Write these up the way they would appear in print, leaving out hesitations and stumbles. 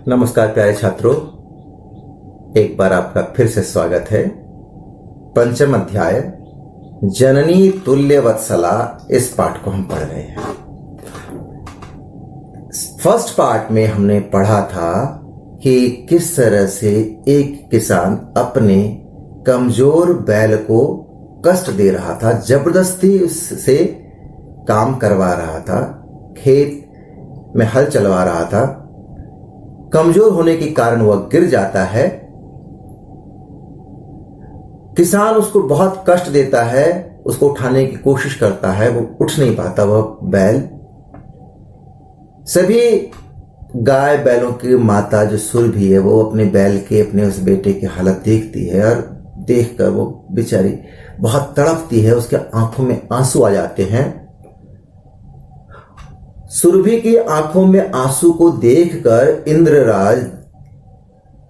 नमस्कार प्यारे छात्रों, एक बार आपका फिर से स्वागत है। पंचम अध्याय जननी तुल्य वत्सला, इस पाठ को हम पढ़ रहे हैं। फर्स्ट पार्ट में हमने पढ़ा था कि किस तरह से एक किसान अपने कमजोर बैल को कष्ट दे रहा था, जबरदस्ती उससे काम करवा रहा था, खेत में हल चलवा रहा था। कमजोर होने के कारण वह गिर जाता है। किसान उसको बहुत कष्ट देता है, उसको उठाने की कोशिश करता है, वो उठ नहीं पाता वह बैल। सभी गाय बैलों की माता जो सुरभि है वो अपने बैल के, अपने उस बेटे की हालत देखती है और देखकर वो बेचारी बहुत तड़पती है, उसके आंखों में आंसू आ जाते हैं। सुरभि की आंखों में आंसू को देखकर इंद्रराज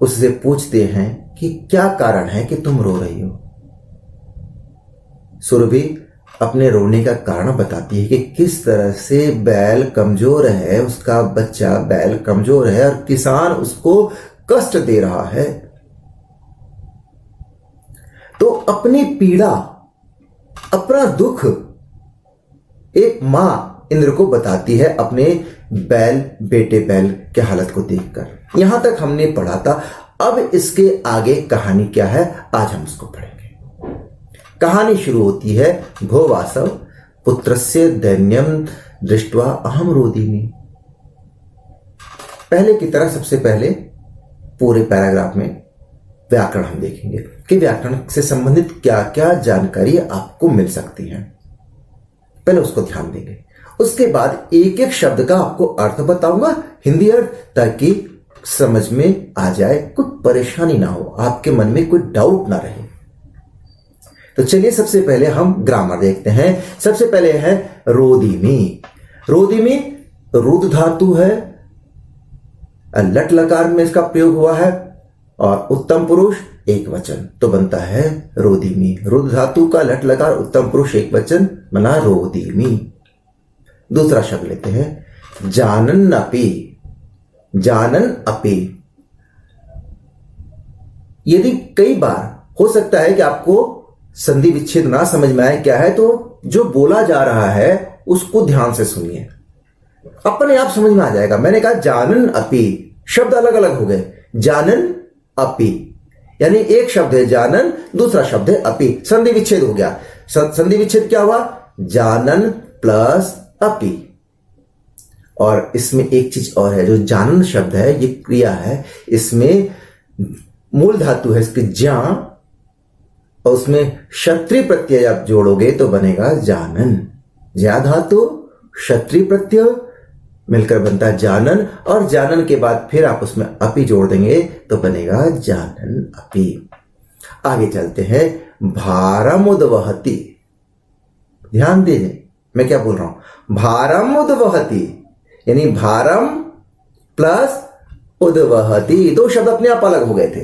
उससे पूछते हैं कि क्या कारण है कि तुम रो रही हो। सुरभि अपने रोने का कारण बताती है कि किस तरह से बैल कमजोर है, उसका बच्चा बैल कमजोर है और किसान उसको कष्ट दे रहा है। तो अपनी पीड़ा, अपना दुख एक मां इंद्र को बताती है अपने बेटे बैल के हालत को देखकर। यहां तक हमने पढ़ा था। अब इसके आगे कहानी क्या है, आज हम उसको पढ़ेंगे। कहानी शुरू होती है, भो वासव पुत्रस्य दैन्यम दृष्ट्वा अहम रोदिमि। पहले की तरह सबसे पहले पूरे पैराग्राफ में व्याकरण हम देखेंगे कि व्याकरण से संबंधित क्या क्या जानकारी आपको मिल सकती है। पहले उसको ध्यान देंगे, उसके बाद एक एक शब्द का आपको अर्थ बताऊंगा, हिंदी अर्थ, ताकि समझ में आ जाए, कोई परेशानी ना हो, आपके मन में कोई डाउट ना रहे। तो चलिए सबसे पहले हम ग्रामर देखते हैं। सबसे पहले है रोदिमि। रोदिमि रुद्र धातु है, लट लकार में इसका प्रयोग हुआ है और उत्तम पुरुष एक वचन, तो बनता है रोदिमि। रुद्र धातु का लट लकार उत्तम पुरुष एक वचन बना रोदिमि। दूसरा शब्द लेते हैं, जानन अपि। जानन अपि, यदि कई बार हो सकता है कि आपको संधि विच्छेद ना समझ में आए क्या है, तो जो बोला जा रहा है उसको ध्यान से सुनिए, अपने आप समझ में आ जाएगा। मैंने कहा जानन अपि, शब्द अलग अलग हो गए। जानन अपि यानी एक शब्द है जानन, दूसरा शब्द है अपि, संधि विच्छेद हो गया। संधि विच्छेद क्या हुआ, जानन प्लस अपि। और इसमें एक चीज और है, जो जानन शब्द है ये क्रिया है, इसमें मूल धातु है इसके ज्या, और उसमें क्षत्रिय प्रत्यय आप जोड़ोगे तो बनेगा जानन। ज्या धातु क्षत्रिय प्रत्यय मिलकर बनता है जानन, और जानन के बाद फिर आप उसमें अपि जोड़ देंगे तो बनेगा जानन अपि। आगे चलते हैं, भारम उद्वहति। ध्यान दीजिए मैं क्या बोल रहा हूं, भारम उद्वहति यानी भारम प्लस उद्वहति, दो शब्द अपने आप अलग हो गए थे।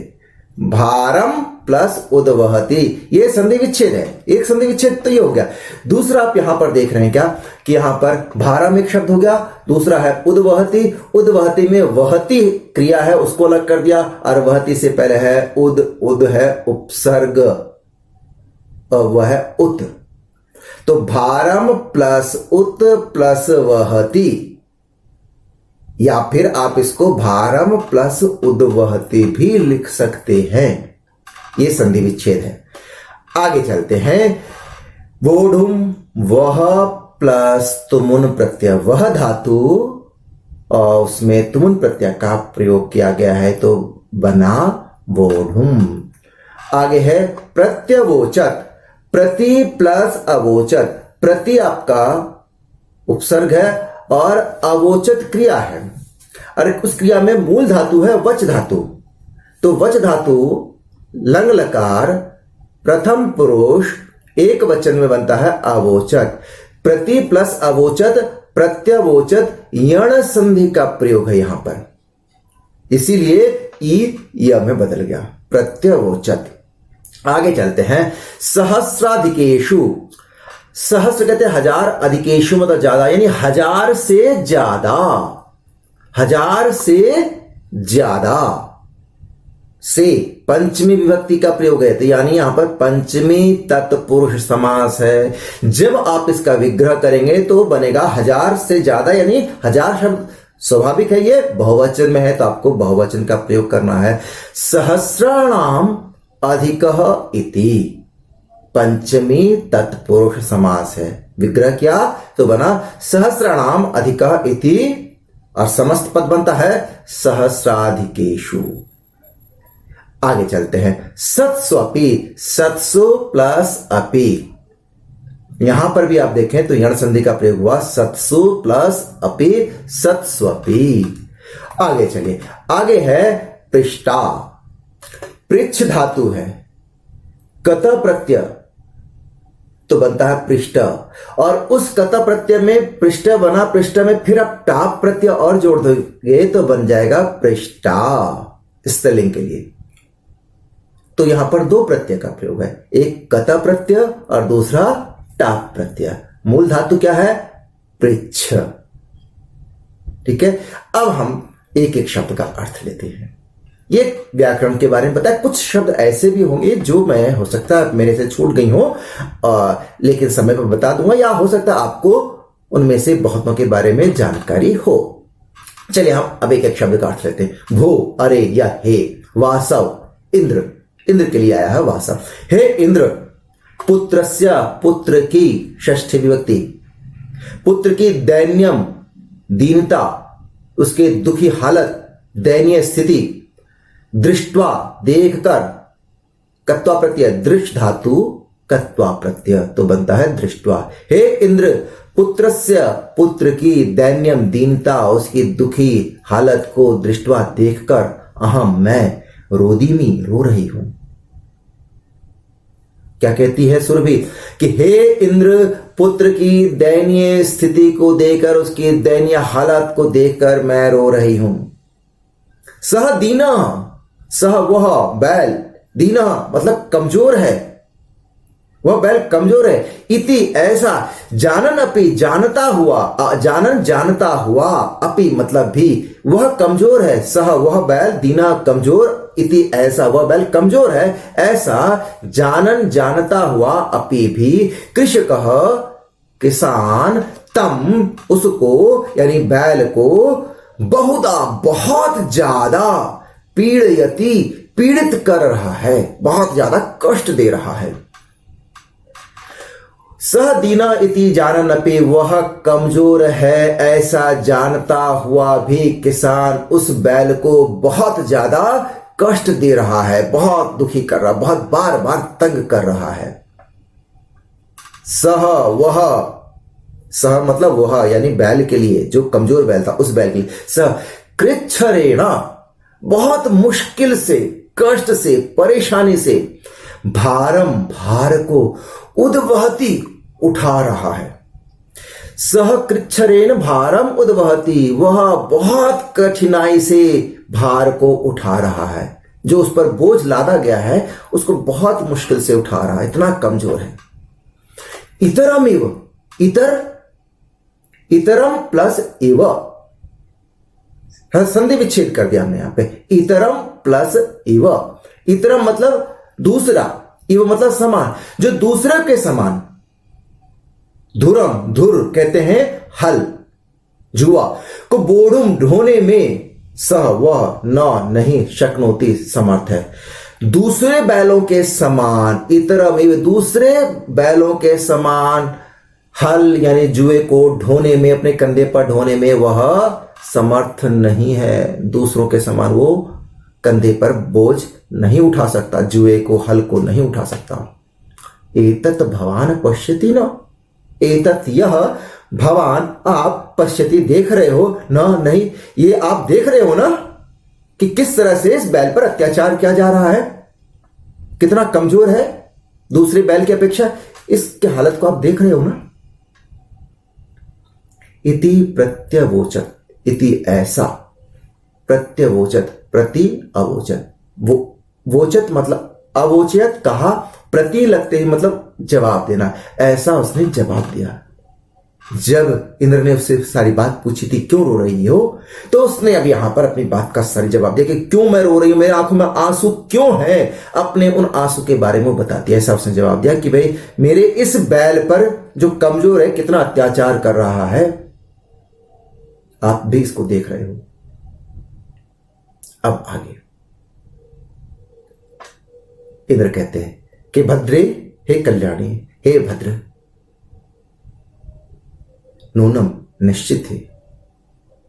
भारम प्लस उद्वहति, ये संधि विच्छेद है, एक संधि विच्छेद तो ये हो गया। दूसरा आप यहां पर देख रहे हैं क्या कि यहां पर भारम एक शब्द हो गया, दूसरा है उद्वहति। उद्वहति में वहति क्रिया है, उसको अलग कर दिया, और वहति से पहले है उद, उद है उपसर्ग और वह है उत। तो भारम प्लस उत प्लस वहति, या फिर आप इसको भारम प्लस उद्वहति भी लिख सकते हैं, ये संधि विच्छेद है। आगे चलते हैं, वोढुम वह प्लस तुमुन प्रत्यय, वह धातु और उसमें तुमुन प्रत्यय का प्रयोग किया गया है तो बना वोढुम। आगे है प्रत्यवोचत, प्रति प्लस अवोचत। प्रति आपका उपसर्ग है और अवोचत क्रिया है, और उस क्रिया में मूल धातु है वच धातु, तो वच धातु लंग लकार प्रथम पुरुष एक वचन में बनता है अवोचत। प्रति प्लस अवोचत, प्रत्यवोचत यण संधि का प्रयोग है यहां पर, इसीलिए ई य में बदल गया, प्रत्यवोचत। आगे चलते हैं, सहस्राधिकेशु। सहस्र कहते हैं हजार, अधिकेशु मतलब ज्यादा, यानी हजार से ज्यादा, हजार से ज्यादा से पंचमी विभक्ति का प्रयोग है, तो यानी यहां पर पंचमी तत्पुरुष समास है। जब आप इसका विग्रह करेंगे तो बनेगा 1000 से ज्यादा, यानी 1000 शब्द। स्वाभाविक है ये बहुवचन में है तो आपको बहुवचन का प्रयोग करना है। सहस्राणाम अधिकः इति पंचमी तत्पुरुष समास है। विग्रह किया तो बना सहस्राणाम अधिकः इति और समस्त पद बनता है सहस्राधिकेषु। आगे चलते हैं। सत्सु अपि, सत्सु प्लस अपि, यहां पर भी आप देखें तो यण संधि का प्रयोग हुआ, सत्सु प्लस अपि, सत्सु अपि। आगे चलिए, आगे है पृष्ठा। पृच्छ धातु है, कत प्रत्यय तो बनता है पृष्ठ, और उस कत प्रत्यय में पृष्ठ बना, पृष्ठ में फिर आप टाप प्रत्यय और जोड़ दोगे तो बन जाएगा पृष्ठा स्त्रीलिंग के लिए। तो यहां पर दो प्रत्यय का प्रयोग है, एक कत प्रत्यय और दूसरा टाप प्रत्यय। मूल धातु क्या है? पृच्छ। ठीक है, अब हम एक एक शब्द का अर्थ लेते हैं। ये व्याकरण के बारे में बताया। कुछ शब्द ऐसे भी होंगे जो मैं हो सकता है मेरे से छूट गई हो, लेकिन समय पर बता दूंगा, या हो सकता है आपको उनमें से बहुतों के बारे में जानकारी हो। चलिए हम अब एक एक शब्द का अर्थ लेते हैं। भो, अरे या हे। वासव, इंद्र, इंद्र के लिए आया है वासव। हे इंद्र, पुत्रस्य, पुत्र की षष्ठी विभक्ति, पुत्र की दैन्यम दीनता, उसके दुखी हालत, दयनीय स्थिति, दृष्टवा देखकर, कत्वा प्रत्यय, दृष्ट धातु कत्वा प्रत्यय तो बनता है दृष्टवा। हे इंद्र, पुत्रस्य, पुत्र की दैन्यम दीनता, उसकी दुखी हालत को दृष्टवा देखकर, अहम मैं, रोदिमी रो रही हूं। क्या कहती है सुरभि कि हे इंद्र, पुत्र की दयनीय स्थिति को देखकर, उसकी दयनीय हालत को देखकर मैं रो रही हूं। सह दीना, सह वह बैल, दीना मतलब कमजोर है, वह बैल कमजोर है। इति ऐसा, जानन अपि जानता हुआ, जानन जानता हुआ, अपि मतलब भी, वह कमजोर है, सह वह बैल, दीना कमजोर, इति ऐसा वह बैल कमजोर है, ऐसा जानन जानता हुआ, अपि भी, कृषकः किसान, तम उसको यानी बैल को, बहुधा बहुत ज्यादा, पीड़यति पीड़ित कर रहा है, बहुत ज्यादा कष्ट दे रहा है। सह दीना इति जानन अपि, वह कमजोर है ऐसा जानता हुआ भी किसान उस बैल को बहुत ज्यादा कष्ट दे रहा है, बहुत दुखी कर रहा, बहुत बार बार तंग कर रहा है। सह वह, सह मतलब वह यानी बैल के लिए, जो कमजोर बैल था उस बैल के लिए। सह कृच्छरेणा, बहुत मुश्किल से, कष्ट से, परेशानी से, भारम भार को, उद्वहति उठा रहा है। सह कृच्छरेण भारम उद्वहति, वह बहुत कठिनाई से भार को उठा रहा है, जो उस पर बोझ लादा गया है उसको बहुत मुश्किल से उठा रहा है, इतना कमजोर है। इतरम इव, इतर, इतरम प्लस इव, संधि विच्छेद कर दिया हमने यहां पे। इतरम प्लस इव, इतरम मतलब दूसरा, इव मतलब समान, जो दूसरा के समान। धुरम, धुर कहते हैं हल, जुआ को, बोडुम ढोने में, सह वह, न नहीं, शक्नोती समर्थ है, दूसरे बैलों के समान। इतरम इव दूसरे बैलों के समान, हल यानी जुए को ढोने में, अपने कंधे पर ढोने में वह समर्थ नहीं है, दूसरों के समान वो कंधे पर बोझ नहीं उठा सकता, जुए को, हल को नहीं उठा सकता। एतत् भवान पश्यति न, एतत् यह, भवान आप, पश्यति देख रहे हो, न नहीं, ये आप देख रहे हो ना कि किस तरह से इस बैल पर अत्याचार किया जा रहा है, कितना कमजोर है दूसरे बैल की अपेक्षा, इसके हालत को आप देख रहे हो ना। इति प्रत्यवोचत, इति ऐसा, प्रत्यवोचत प्रति अवोचत, वो वोचत मतलब अवोचत कहा, प्रति लगते ही मतलब जवाब देना, ऐसा उसने जवाब दिया। जब इंद्र ने उससे सारी बात पूछी थी क्यों रो रही हो, तो उसने अब यहां पर अपनी बात का सारी जवाब दिया कि क्यों मैं रो रही हूं, मेरे आंखों में आंसू क्यों है, अपने उन आंसू के बारे में बता दिया। ऐसा उसने जवाब दिया कि भाई मेरे इस बैल पर जो कमजोर है कितना अत्याचार कर रहा है, आप भी इसको देख रहे हो। अब आगे इंद्र कहते हैं कि भद्रे, हे कल्याणी, हे भद्र, नूनम निश्चित है,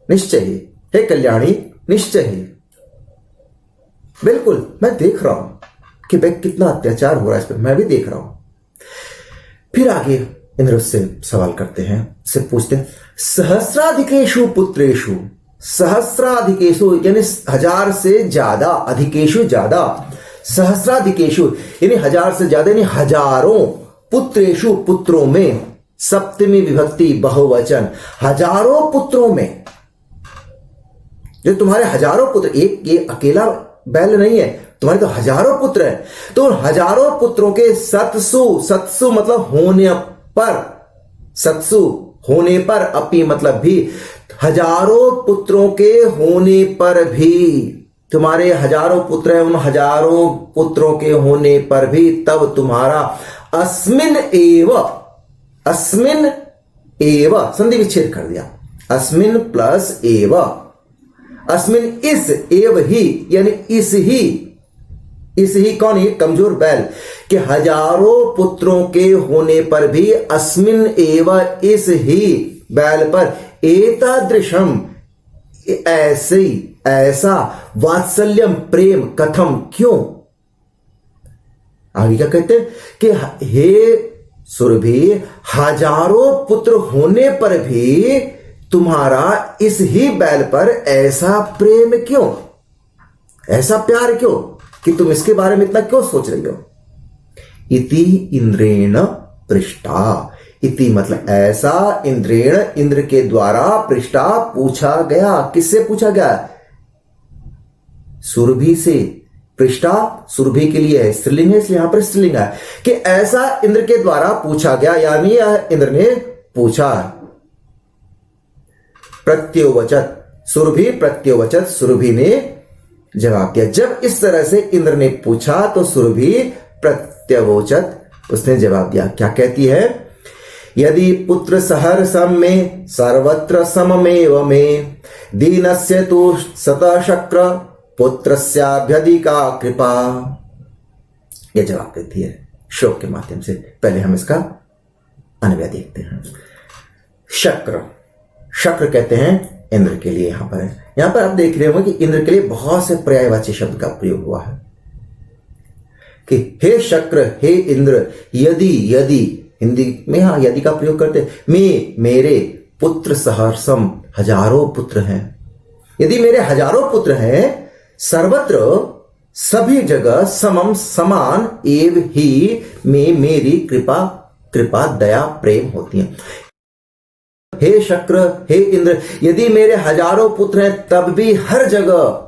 निश्चय ही, हे कल्याणी निश्चय ही, बिल्कुल मैं देख रहा हूं कि भाई कितना अत्याचार हो रहा है इस पर, मैं भी देख रहा हूं। फिर आगे इंद्र उससे सवाल करते हैं, उससे पूछते हैं सहस्राधिकेशु पुत्रेशु, सहस्राधिकेशु यानी 1000 से ज्यादा, अधिकेशु ज्यादा, सहस्राधिकेशु यानी 1000 से ज्यादा, यानी हजारों, पुत्रेशु पुत्रों में, सप्तमी विभक्ति बहुवचन, हजारों पुत्रों में, जो तुम्हारे हजारों पुत्र, एक ये अकेला बैल नहीं है, तुम्हारे तो हजारों पुत्र है, तो हजारों पुत्रों के सत्सु, सत्सु मतलब होने पर, सत्सु होने पर, अपी मतलब भी, हजारों पुत्रों के होने पर भी, तुम्हारे हजारों पुत्र हैं, उन हजारों पुत्रों के होने पर भी, तब तुम्हारा अस्मिन एव, अस्मिन एव संधि विच्छेद कर दिया, अस्मिन प्लस एव, अस्मिन इस, एव ही यानी इस ही, इस ही कौन, ये कमजोर बैल के हजारों पुत्रों के होने पर भी, अस्मिन एव इस ही बैल पर, एतादृशम ऐसे, ऐसा, वात्सल्यम प्रेम, कथम क्यों। आगे क्या कहते हैं कि हे सुरभि, हजारों पुत्र होने पर भी तुम्हारा इस ही बैल पर ऐसा प्रेम क्यों, ऐसा प्यार क्यों, कि तुम इसके बारे में इतना क्यों सोच रही हो। इति इंद्रेण पृष्ठा, इति मतलब ऐसा, इंद्रेण इंद्र के द्वारा, पृष्ठा पूछा गया, किससे पूछा गया, सुरभि से। पृष्ठा सुरभि के लिए है, स्त्रीलिंग है इसलिए यहां पर स्त्रीलिंग है, कि ऐसा इंद्र के द्वारा पूछा गया, यानी इंद्र ने पूछा। प्रत्योवचत सुरभि, प्रत्योवचत सुरभि ने जवाब दिया। जब इस तरह से इंद्र ने पूछा तो सुरभि प्रत्यवोचत, उसने जवाब दिया। क्या कहती है, यदि पुत्र सहर्षम में सर्वत्र सममेव में, दीनस्य तु सतः शक्र पुत्रस्याभ्यधिका कृपा। यह जवाब देती है श्लोक के माध्यम से। पहले हम इसका अन्वय देखते हैं। शक्र, शक्र कहते हैं इंद्र के लिए, यहां पर है। यहां पर आप देख रहे होंगे कि इंद्र के लिए बहुत से पर्यायवाची शब्द का प्रयोग हुआ है कि हे शक्र, हे इंद्र, यदि, यदि हिंदी में हाँ यदि का प्रयोग करते हैं, मैं, मेरे, पुत्र सहर्षम हजारों पुत्र हैं, यदि मेरे हजारों पुत्र हैं, सर्वत्र सभी जगह, समम समान, एव ही में मेरी कृपा, कृपा दया प्रेम होती है। हे शक्र, हे इंद्र, यदि मेरे हजारों पुत्र हैं तब भी हर जगह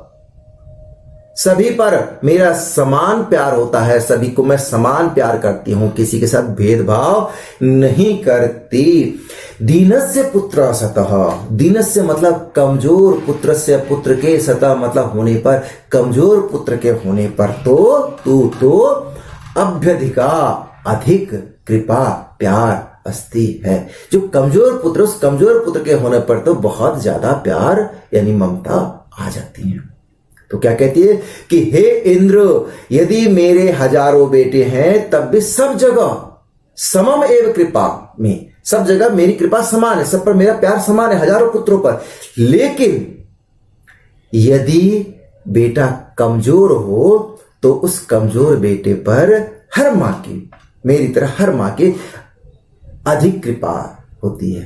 सभी पर मेरा समान प्यार होता है, सभी को मैं समान प्यार करती हूं, किसी के साथ भेदभाव नहीं करती। दीनस्य पुत्र सतः, दीनस्य मतलब कमजोर, पुत्रस्य पुत्र के, सतः मतलब होने पर, कमजोर पुत्र के होने पर, तो तू तो अभ्यधिका अधिक कृपा प्यार अस्ति है। जो कमजोर पुत्र, उस कमजोर पुत्र के होने पर तो बहुत ज्यादा प्यार यानी ममता आ जाती है। तो क्या कहती है कि हे इंद्र, यदि मेरे हजारों बेटे हैं तब भी सब जगह समम एव कृपा में, सब जगह मेरी कृपा समान है, सब पर मेरा प्यार समान है, हजारों पुत्रों पर। लेकिन यदि बेटा कमजोर हो तो उस कमजोर बेटे पर हर मां की, मेरी तरह हर मां की अधिक कृपा होती है।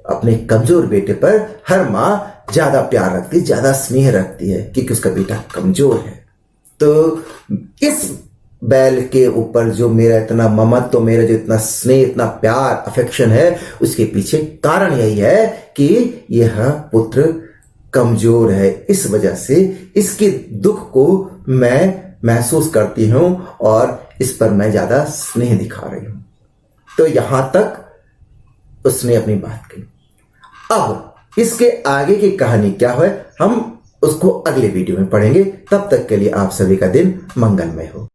अपने कमजोर बेटे पर हर मां ज्यादा प्यार रखती है, ज्यादा स्नेह रखती है, क्योंकि उसका बेटा कमजोर है। तो इस बैल के ऊपर जो मेरा इतना ममत्व, तो मेरा जो इतना स्नेह, इतना प्यार, अफेक्शन है, उसके पीछे कारण यही है कि यह पुत्र कमजोर है। इस वजह से इसके दुख को मैं महसूस करती हूं और इस पर मैं ज्यादा स्नेह दिखा रही हूं। तो यहां तक उसने अपनी बात कही। अब इसके आगे की कहानी क्या है हम उसको अगले वीडियो में पढ़ेंगे। तब तक के लिए आप सभी का दिन मंगलमय हो।